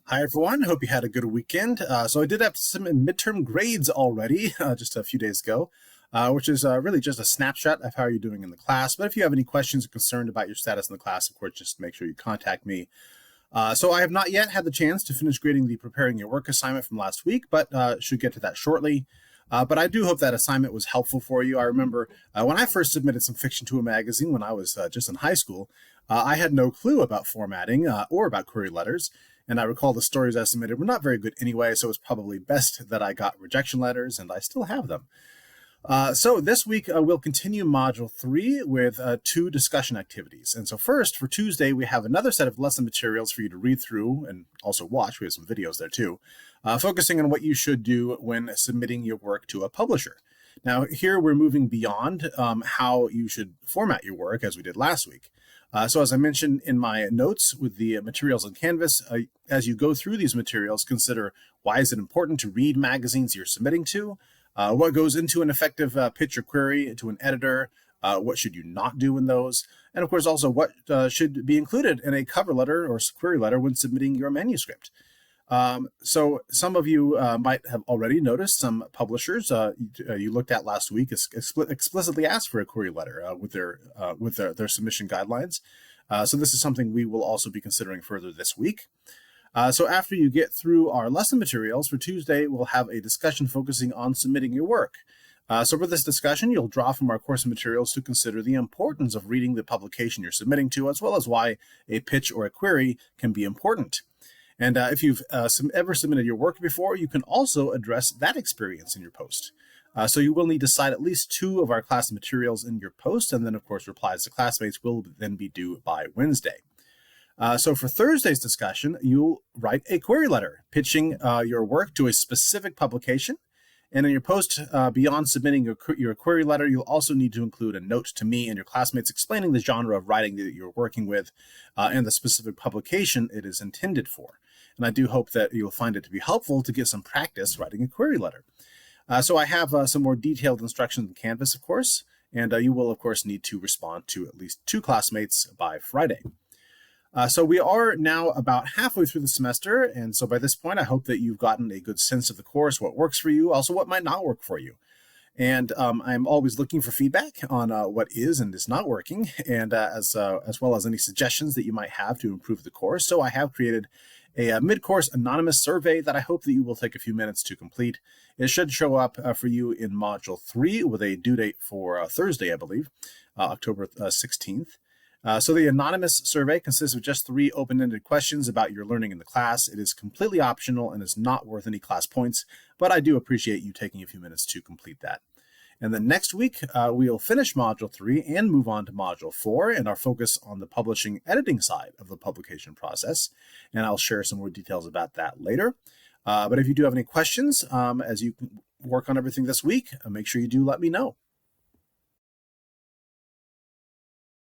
Hi, everyone. Hope you had a good weekend. So I did have some midterm grades already, just a few days ago, which is really just a snapshot of how you're doing in the class. But if you have any questions or concerned about your status in the class, of course, just make sure you contact me. So I have not yet had the chance to finish grading the preparing your work assignment from last week, but should get to that shortly. But I do hope that assignment was helpful for you. I remember when I first submitted some fiction to a magazine when I was just in high school, I had no clue about formatting or about query letters. And I recall the stories I submitted were not very good anyway, so it was probably best that I got rejection letters, and I still have them. So this week we'll continue Module 3 with 2 discussion activities. And so first, for Tuesday, we have another set of lesson materials for you to read through and also watch. We have some videos there too, focusing on what you should do when submitting your work to a publisher. Now here we're moving beyond how you should format your work as we did last week. So as I mentioned in my notes with the materials on Canvas, as you go through these materials, consider why is it important to read magazines you're submitting to, what goes into an effective pitch or query to an editor, what should you not do in those, and of course also what should be included in a cover letter or query letter when submitting your manuscript. So some of you might have already noticed some publishers you looked at last week explicitly asked for a query letter with their submission guidelines. So this is something we will also be considering further this week. So after you get through our lesson materials for Tuesday, we'll have a discussion focusing on submitting your work. So for this discussion, you'll draw from our course materials to consider the importance of reading the publication you're submitting to, as well as why a pitch or a query can be important. And if you've ever submitted your work before, you can also address that experience in your post. So you will need to cite at least 2 of our class materials in your post, and then of course replies to classmates will then be due by Wednesday. So for Thursday's discussion, you'll write a query letter pitching your work to a specific publication. And in your post, beyond submitting your query letter, you'll also need to include a note to me and your classmates explaining the genre of writing that you're working with and the specific publication it is intended for. And I do hope that you'll find it to be helpful to get some practice writing a query letter. So I have some more detailed instructions in Canvas, of course, and you will, of course, need to respond to at least 2 classmates by Friday. So we are now about halfway through the semester, and so by this point, I hope that you've gotten a good sense of the course, what works for you, also what might not work for you. And I'm always looking for feedback on what is and is not working, and as well as any suggestions that you might have to improve the course. So I have created a mid-course anonymous survey that I hope that you will take a few minutes to complete. It should show up for you in Module 3 with a due date for Thursday, I believe, October 16th. So the anonymous survey consists of just 3 open-ended questions about your learning in the class. It is completely optional and is not worth any class points, but I do appreciate you taking a few minutes to complete that. And then next week, we'll finish Module 3 and move on to Module 4 and our focus on the publishing editing side of the publication process. And I'll share some more details about that later. But if you do have any questions as you work on everything this week, make sure you do let me know.